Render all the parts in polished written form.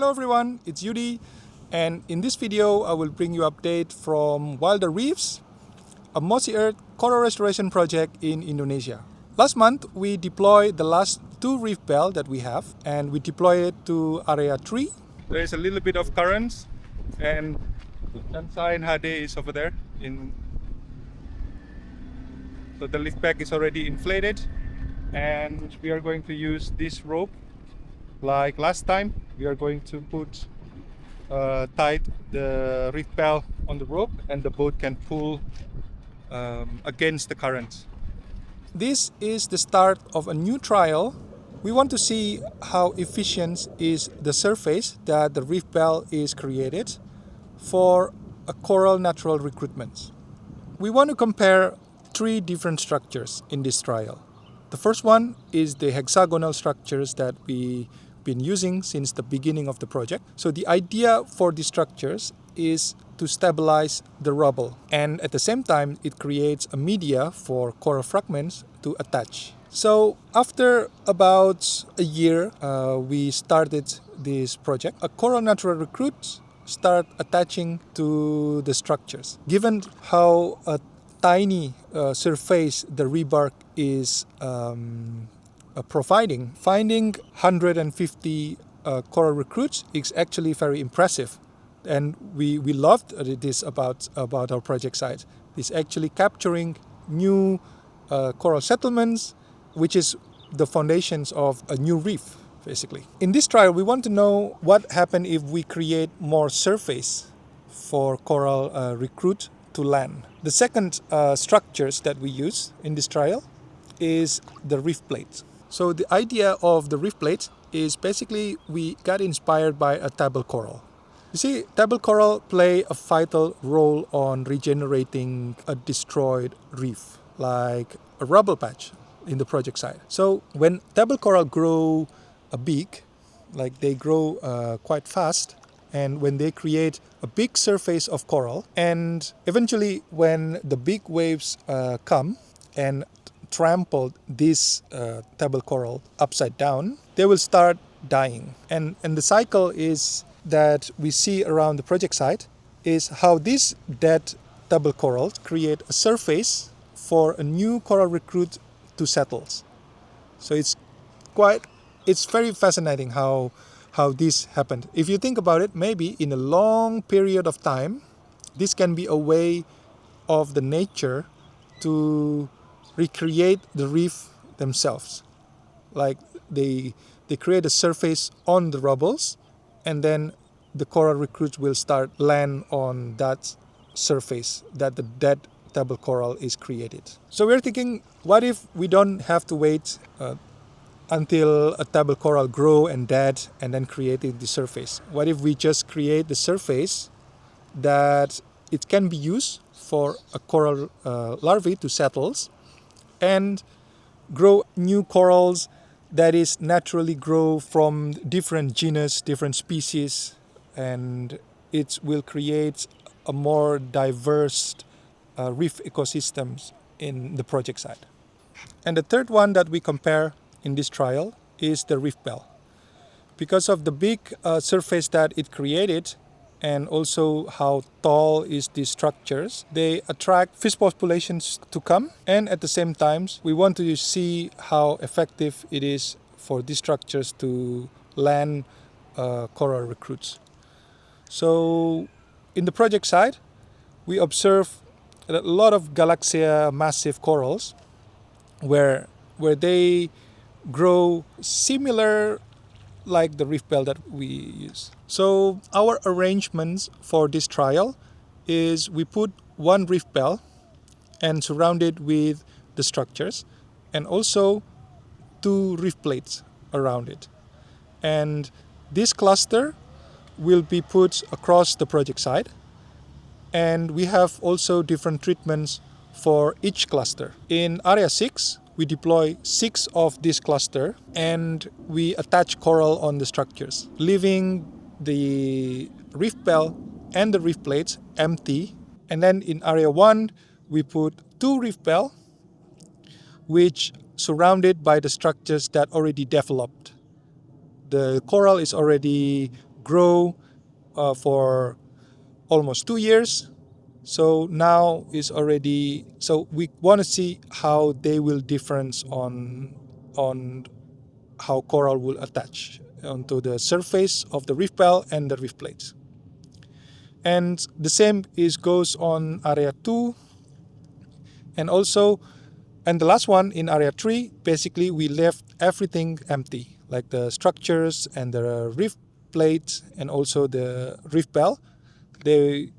Hello everyone, it's Yudi, and in this video I will bring you update from Wilder Reefs, a mossy earth coral restoration project in Indonesia. Last month we deployed the last 2 reef bell that we have, and we deployed it to area 3. There is a little bit of currents, and Sunshine Hade is over there. So the lift pack is already inflated, and we are going to use this rope. Like last time, we are going to put tight the reef bell on the rope, and the boat can pull against the currents. This is the start of a new trial. We want to see how efficient is the surface that the reef bell is created for a coral natural recruitment. We want to compare 3 different structures in this trial. The first one is the hexagonal structures that we've been using since the beginning of the project. So the idea for these structures is to stabilize the rubble, and at the same time it creates a media for coral fragments to attach. So after about a year we started this project. A coral natural recruits start attaching to the structures. Given how a tiny surface the rebark is providing, finding 150 coral recruits is actually very impressive, and we loved this about our project site. It's actually capturing new coral settlements, which is the foundations of a new reef, basically. In this trial, we want to know what happens if we create more surface for coral recruit to land. The second structures that we use in this trial is the reef plate. So the idea of the reef plate is basically we got inspired by a table coral. You see, table coral play a vital role on regenerating a destroyed reef, like a rubble patch in the project site. So when table coral grow big, like they grow quite fast, and when they create a big surface of coral, and eventually when the big waves come and trample this table coral upside down, they will start dying. And the cycle is that we see around the project site is how these dead table corals create a surface for a new coral recruit to settle. So it's very fascinating how this happened. If you think about it, maybe in a long period of time, this can be a way of the nature to recreate the reef themselves. Like they create a surface on the rubbles, and then the coral recruits will start land on that surface that the dead table coral is created. So we're thinking, what if we don't have to wait until a table coral grow and dead and then creating the surface? What if we just create the surface that it can be used for a coral larvae to settle and grow new corals that is naturally grow from different genus, different species, and it will create a more diverse reef ecosystems in the project site. And the third one that we compare in this trial is the reef bell. Because of the big surface that it created, and also how tall is these structures, they attract fish populations to come, and at the same time we want to see how effective it is for these structures to land coral recruits. So in the project site we observe a lot of Galaxia massive corals where they grow similar like the reef bell that we use. So our arrangements for this trial is we put 1 reef bell and surround it with the structures, and also 2 reef plates around it. And this cluster will be put across the project site, and we have also different treatments for each cluster. In area 6, we deploy 6 of this cluster, and we attach coral on the structures, leaving the reef bell and the reef plates empty. And then in area 1, we put 2 reef bell, which surrounded by the structures that already developed. The coral is already grow for almost 2 years. So now is already, so we want to see how they will difference on how coral will attach onto the surface of the reef bell and the reef plates. And the same goes on area 2. And also, and the last one in area 3, basically we left everything empty, like the structures and the reef plate and also the reef bell. They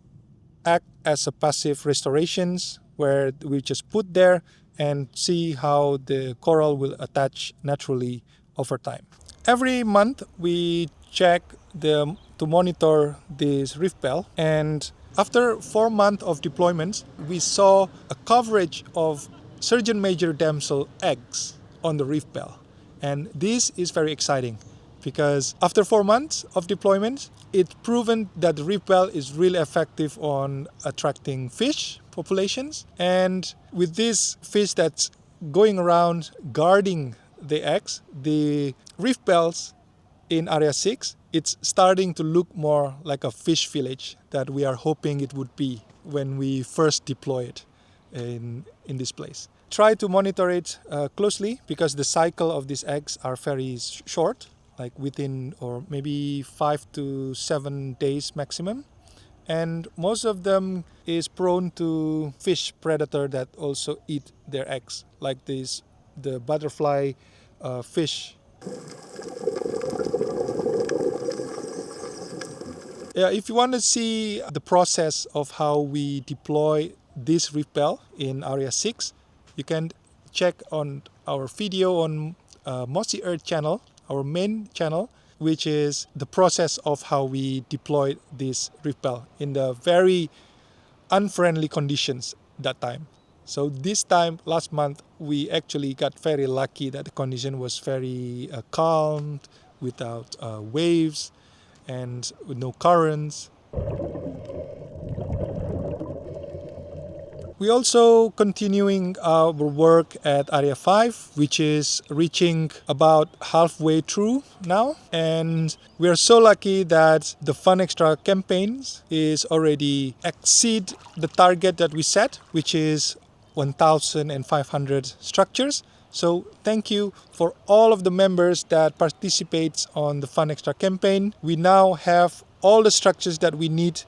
act as a passive restorations where we just put there and see how the coral will attach naturally over time. Every month we check to monitor this reef bell, and after 4 months of deployment, we saw a coverage of surgeon major damsel eggs on the reef bell. And this is very exciting because after 4 months of deployment, it's proven that the reef bell is really effective on attracting fish populations. And with this fish that's going around guarding the eggs, the reef bells in area 6, it's starting to look more like a fish village that we are hoping it would be when we first deploy it in this place. Try to monitor it closely because the cycle of these eggs are very short, like within or maybe 5 to 7 days maximum. And most of them is prone to fish predator that also eat their eggs, like the butterfly fish. Yeah, if you want to see the process of how we deploy this reef bell in area 6, you can check on our video on Mossy Earth channel, our main channel, which is the process of how we deployed this reef bell in the very unfriendly conditions that time. So this time, last month, we actually got very lucky that the condition was very calm, without waves and with no currents. We also continuing our work at Area 5, which is reaching about halfway through now. And we are so lucky that the Fun Extra campaigns is already exceed the target that we set, which is 1,500 structures. So thank you for all of the members that participates on the Fun Extra campaign. We now have all the structures that we need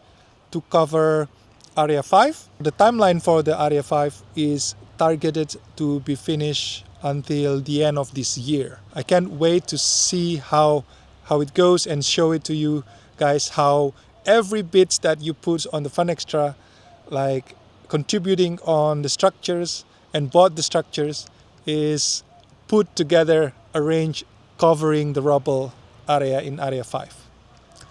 to cover Area 5. The timeline for the Area 5 is targeted to be finished until the end of this year. I can't wait to see how it goes and show it to you guys, how every bit that you put on the Fun Extra, like contributing on the structures and bought the structures, is put together, arranged, covering the rubble area in Area 5.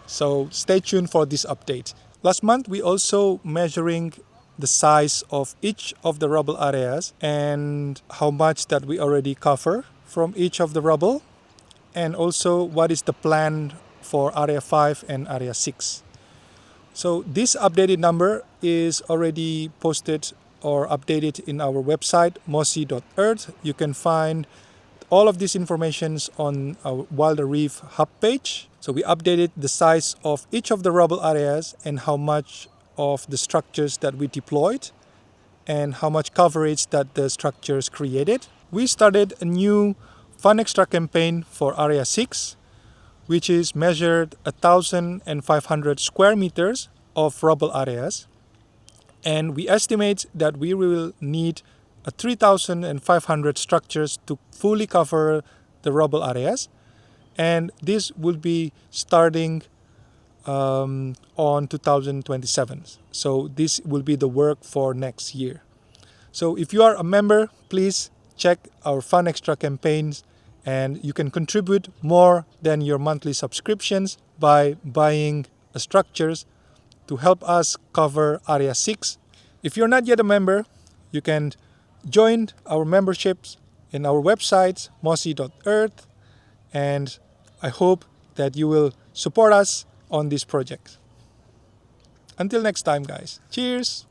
So stay tuned for this update. Last month, we also measuring the size of each of the rubble areas and how much that we already cover from each of the rubble, and also what is the plan for Area 5 and Area 6. So this updated number is already posted or updated in our website, mossy.earth. You can find all of this information on our Wilder Reef hub page. So we updated the size of each of the rubble areas and how much of the structures that we deployed and how much coverage that the structures created. We started a new Fun Extra campaign for Area 6, which is measured 1,500 square meters of rubble areas. And we estimate that we will need 3,500 structures to fully cover the rubble areas. And this will be starting on 2027. So this will be the work for next year. So if you are a member, please check our Fun Extra campaigns, and you can contribute more than your monthly subscriptions by buying structures to help us cover Area 6. If you're not yet a member, you can join our memberships in our website, mossy.earth, and I hope that you will support us on this project. Until next time, guys. Cheers!